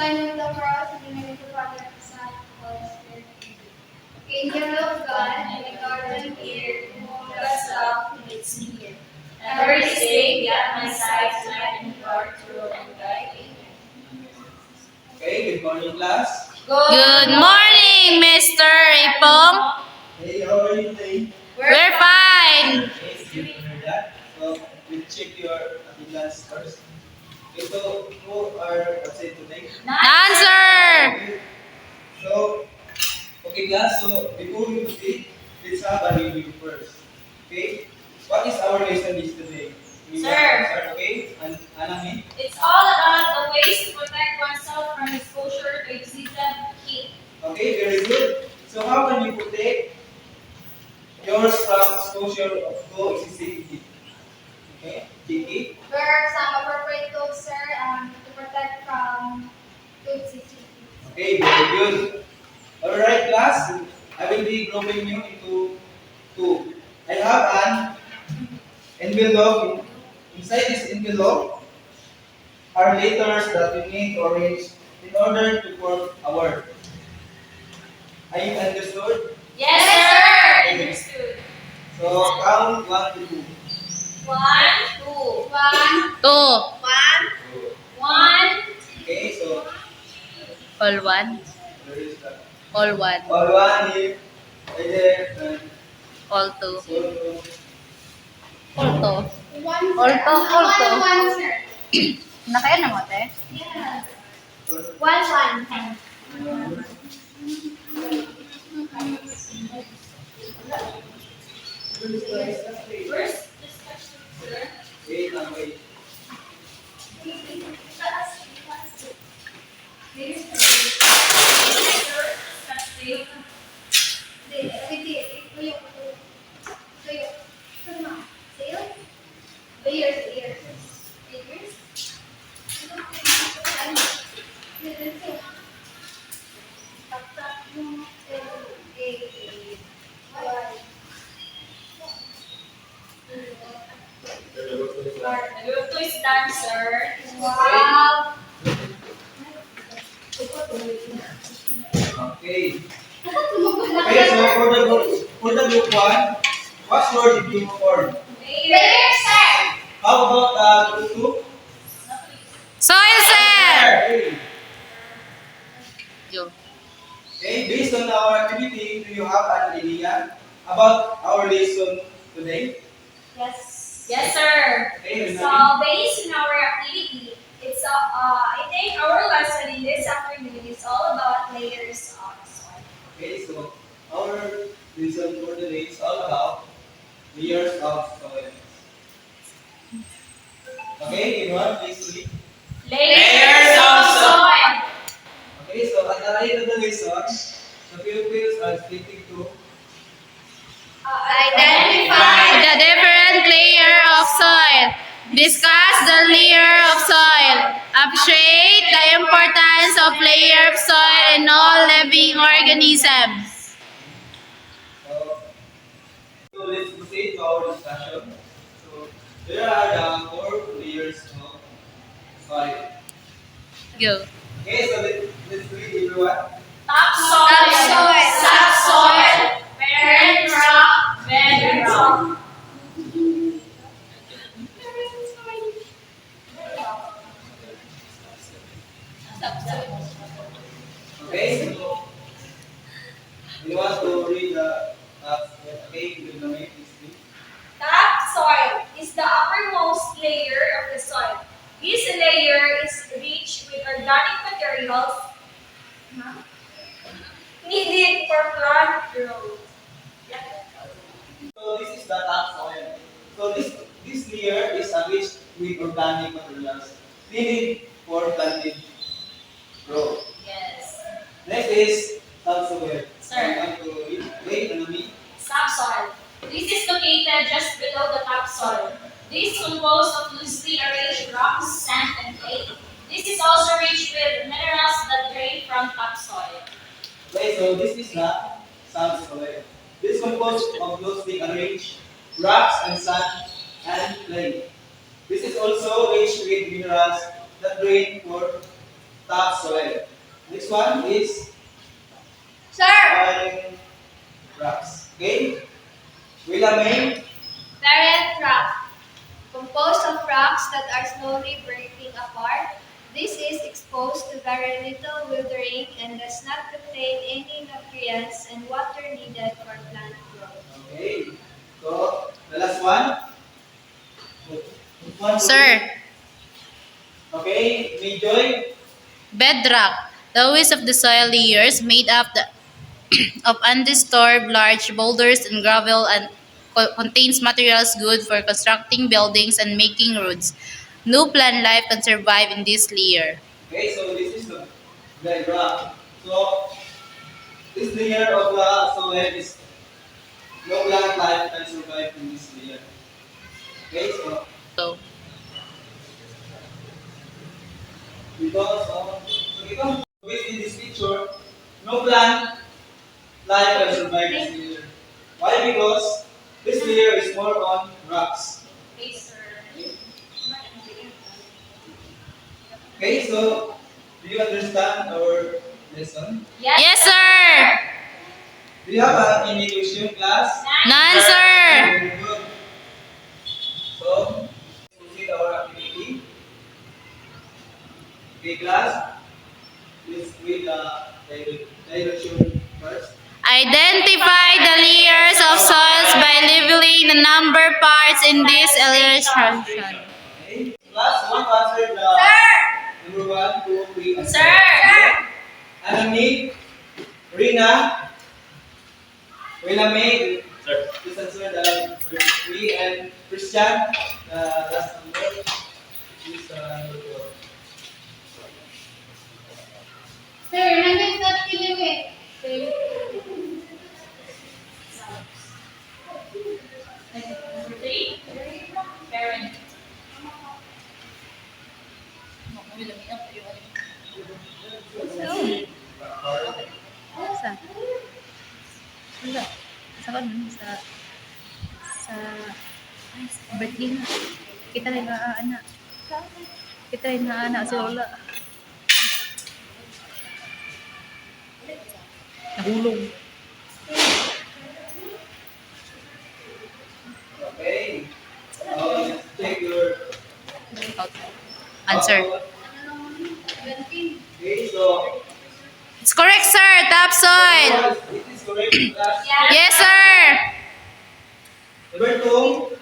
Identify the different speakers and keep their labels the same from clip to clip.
Speaker 1: Sign of the cross in the name of the Father, the Son, and the Holy Spirit. Angel of God, and the garden here, whom God's love makes me hear. Ever this day be at my side tonight and guard through and guide.
Speaker 2: Okay, good morning class.
Speaker 3: Good morning, Mr. Ipong.
Speaker 2: Hey, how are you today?
Speaker 3: We're fine.
Speaker 2: Okay, it's good to hear that. So, we'll check your attendance first. Okay, so who are absent today?
Speaker 3: Answer.
Speaker 2: So, okay class, so before we proceed, let's have a review first. Okay? What is our lesson this today? We
Speaker 4: Sir.
Speaker 2: want to start, okay? And Anami?
Speaker 4: It's all about the ways to protect oneself from exposure to excessive heat.
Speaker 2: Okay, very good. So how can you protect yours from exposure to excessive heat? Okay, Kiki?
Speaker 1: There are some appropriate tools, sir, to protect from food safety.
Speaker 2: Okay, very good. Alright class, I will be grouping you into two. I have an envelope. Inside this envelope are letters that we need to arrange in order to form a word. Are you understood?
Speaker 4: Yes, sir. Understood.
Speaker 2: So count 1 to 2.
Speaker 4: 1, 2.
Speaker 1: 1,
Speaker 3: 2.
Speaker 4: 1.
Speaker 2: Okay, so
Speaker 3: All one.
Speaker 2: there is that.
Speaker 3: All one.
Speaker 2: All one here, right there, and
Speaker 3: All two.
Speaker 2: so two.
Speaker 3: All two.
Speaker 1: 1,
Speaker 3: All to, all to.
Speaker 1: 1, sir.
Speaker 3: Nakaya na mo, te?
Speaker 1: Yeah. 1, 1.
Speaker 4: First discussion, sir.
Speaker 2: Wait lang, wait.
Speaker 4: Group 2 is done, sir.
Speaker 1: Wow.
Speaker 2: Okay. Okay, so for the group 1, what word did you form?
Speaker 1: Layer, sir.
Speaker 2: How about group 2?
Speaker 3: Soil, sir.
Speaker 2: Okay.
Speaker 3: Yo.
Speaker 2: Okay, based on our activity, do you have an idea about our lesson today?
Speaker 4: Yes. Yes, sir.
Speaker 2: Okay,
Speaker 4: So, based on our activity, it's I think our lesson in this afternoon is all about layers of soil.
Speaker 2: Okay, so our lesson for today is all about layers of soil. Okay, anyone please read.
Speaker 4: Layers of soil.
Speaker 2: Okay, so at the right of the lesson, the pupils are speaking to
Speaker 1: Identify
Speaker 3: The different layer of soil. Discuss the layer of soil. Appreciate the importance of layer of soil in all living organisms.
Speaker 2: so let's proceed to our discussion. So there are the 4 layers of soil.
Speaker 3: Go.
Speaker 2: Okay, so let's read everyone.
Speaker 4: Topsoil. Subsoil. Parent rock. Bedrock.
Speaker 2: Okay, so you want to read the okay, good name, please read.
Speaker 4: Topsoil is the uppermost layer of the soil. This layer is rich with organic materials needed for plant growth.
Speaker 2: So this is the topsoil. So this layer is rich with organic materials needed for planting growth.
Speaker 4: Yes.
Speaker 2: Next is subsoil.
Speaker 4: Sir.
Speaker 2: You want to read? Wait, Anami.
Speaker 4: Subsoil. This is located just below the topsoil. This is composed of loosely arranged rocks, sand, and clay. This is also rich with minerals that drain from topsoil.
Speaker 2: Okay, so this is the subsoil. This is composed of loosely arranged rocks and sand and clay. This is also rich with minerals that drain for topsoil. Next one is
Speaker 1: Sir!
Speaker 2: soil rocks. Okay? Willamine.
Speaker 1: Parent rock. Composed of rocks that are slowly breaking apart. This is exposed to very little withering and does not contain any nutrients and water needed for plant growth.
Speaker 2: Okay. So, the last one. Which one?
Speaker 3: Sir,
Speaker 2: Okay, Midjoy.
Speaker 3: bedrock. The lowest of the soil layers made up of undisturbed large boulders and gravel and contains materials good for constructing buildings and making roads. No plant life can survive in this layer.
Speaker 2: Okay, so this is the bedrock. So, this layer of the soil is no plant life can survive in this layer. Okay, so
Speaker 3: So,
Speaker 2: because within this picture, no plant life can survive this layer. Why? Because this layer is more on rocks.
Speaker 4: Okay, sir.
Speaker 2: Okay, so do you understand our lesson?
Speaker 3: yes, sir.
Speaker 2: Do you have any question, class?
Speaker 3: None, sir.
Speaker 2: Very good. So, proceed our activity. Okay, class. Please read the direction first.
Speaker 3: Identify the layers of soils by labeling the number parts in this illustration.
Speaker 2: Okay. Class, one answer the number 1, 2, 3, and
Speaker 4: Sir!
Speaker 2: Anami, Rina, Willamine, please answer the first 3, and Christian, the last number is number 4.
Speaker 1: Sir, nandun sa kilimit.
Speaker 4: Number 3, parent.
Speaker 3: Sa? Wala. Sa kan? Sa birthday na. Kita rin na anak. Kita rin na anak si Lola. Nahulog.
Speaker 2: Okay. Let's take your
Speaker 3: Answer.
Speaker 2: Okay, so
Speaker 3: It's correct, sir. Topsoil.
Speaker 2: it is correct, class.
Speaker 3: Yes, sir.
Speaker 2: Number 2.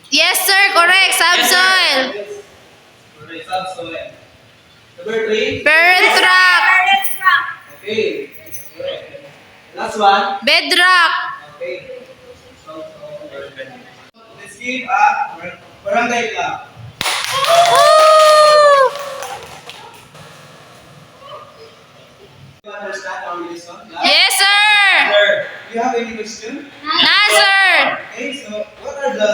Speaker 3: Yes, sir. Correct. Subsoil.
Speaker 2: Yes. Correct, subsoil. Number 3.
Speaker 3: Parent rock.
Speaker 2: Okay. Correct. Last one.
Speaker 3: Bedrock.
Speaker 2: Okay. Let's give a barangay clap.
Speaker 3: Woo!
Speaker 2: Do you understand our lesson? Class?
Speaker 3: Yes, sir.
Speaker 2: Do you have any question?
Speaker 3: Nah, sir.
Speaker 2: Okay, so what are the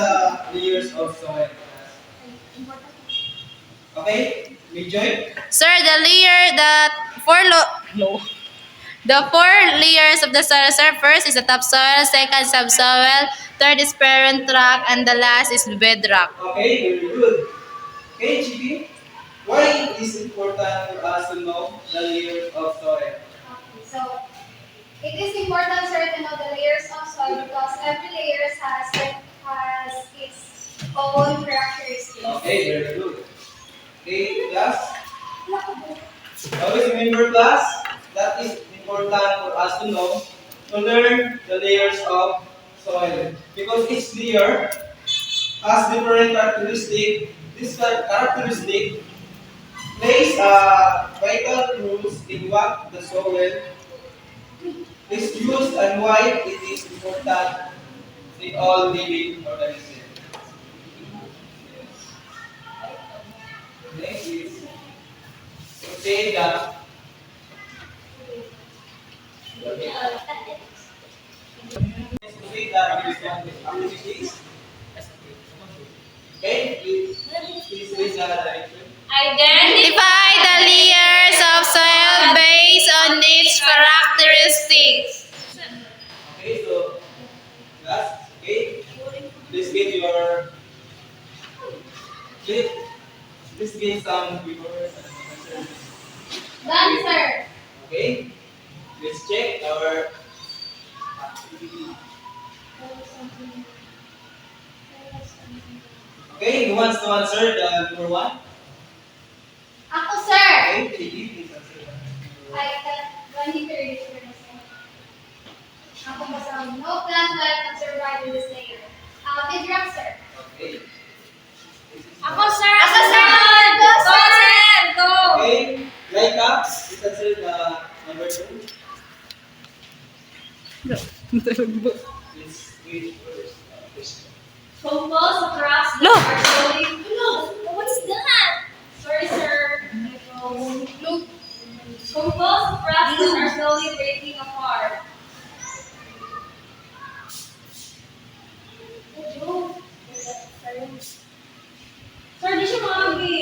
Speaker 2: layers of soil? Okay, Midjoy?
Speaker 3: Sir, the four layers of the soil, sir. First is the topsoil, second subsoil, third is parent rock, and the last is bedrock.
Speaker 2: Okay, very good. Okay, Chibi, why is it important for us to know the layers of soil?
Speaker 1: Okay, so it is important, sir, to know the layers of soil because every layer has its own characteristics.
Speaker 2: Okay, very good. Okay, class. Always remember, class, that is important for us to know to learn the layers of soil because each layer has different characteristic. This characteristic plays vital roles in what the soil is used and why it is important in all living organisms. Next is to say that activities. Okay, please read the direction.
Speaker 4: Identify
Speaker 3: The layers of soil based on its characteristics.
Speaker 2: Okay, so class, okay, please get your please get some papers and answers. wants to answer the number one?
Speaker 1: Ako, sir.
Speaker 2: Okay, JD, please answer that.
Speaker 1: I can 23 Ako pa sa no plant life can survive in this layer. Tidrak, sir.
Speaker 2: Okay.
Speaker 4: Ako, sir!
Speaker 1: Ako, sir!
Speaker 4: Go, sir! Go!
Speaker 2: Okay, Laika, please answer the number two. Please read first. Question.
Speaker 4: Composed of rocks that
Speaker 3: No.
Speaker 4: are slowly... No! What's that? Sorry, sir. Composed of rocks that are slowly breaking apart. Sir, di siya makabi.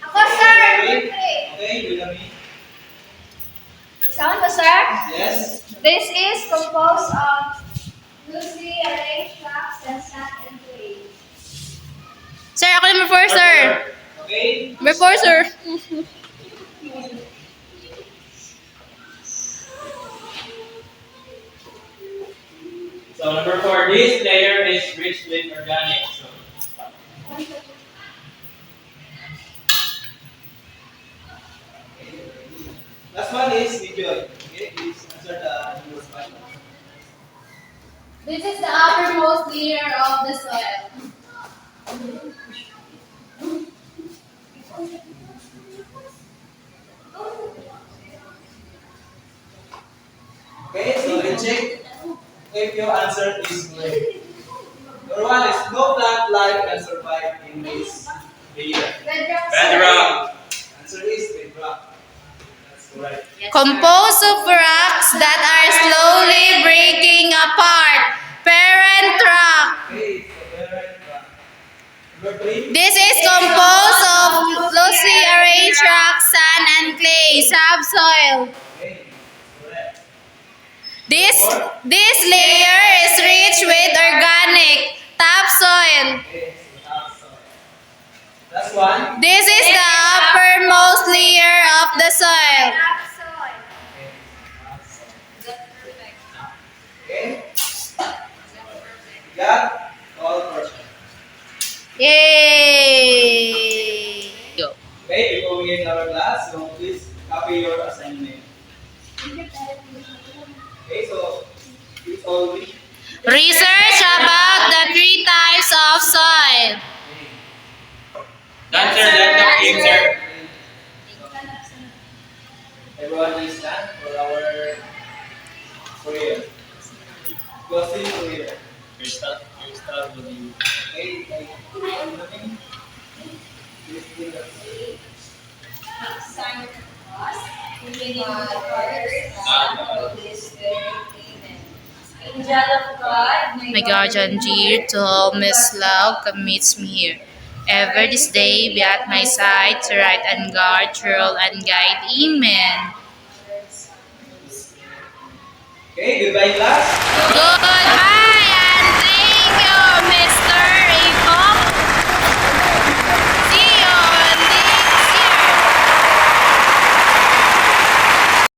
Speaker 1: Ako, sir.
Speaker 2: Okay, Wilami.
Speaker 1: Sound ba, sir?
Speaker 2: Yes.
Speaker 1: This is composed of loosely arranged rocks and sand and clay.
Speaker 3: Sir, ako number 4, sir.
Speaker 2: Okay.
Speaker 3: Number 4, sir.
Speaker 5: So number 4, this layer is rich with organic. So
Speaker 2: Last one is Nijoy. Okay, please answer the number five.
Speaker 1: This is the uppermost layer of the soil.
Speaker 2: Okay, so let's check if your answer is correct. Number one is no plant life can survive in this layer.
Speaker 1: Bedrock.
Speaker 5: bedrock.
Speaker 2: Answer is bedrock. That's correct.
Speaker 3: Composed of rocks that are slowly breaking apart. Parent rock.
Speaker 2: Okay, so parent rock. Number three.
Speaker 3: This is composed of loosely arranged rocks, sand, and clay. Subsoil.
Speaker 2: Okay, correct.
Speaker 3: This layer is rich with organic topsoil.
Speaker 2: Okay, so topsoil. Last one.
Speaker 3: This is the uppermost layer of the soil.
Speaker 1: Topsoil.
Speaker 2: Okay, topsoil. Okay. Got all questions.
Speaker 3: Yay! Go.
Speaker 2: Okay, before we end our class, so please copy your assignment. Okay, so it's all we.
Speaker 3: Research about the 3 types of soil.
Speaker 5: Done, sir. That's the game, sir.
Speaker 2: Everyone is done for our career. Closing career.
Speaker 5: First up will be
Speaker 2: Okay, like, nothing. Please do that.
Speaker 1: Sign the cross. Moving on the orders. Angel of God,
Speaker 3: My guardian dear, to whom His love commits me here. Ever this day be at my side, to right and guard, to rule and guide. Amen.
Speaker 2: Okay, goodbye class.
Speaker 3: Goodbye!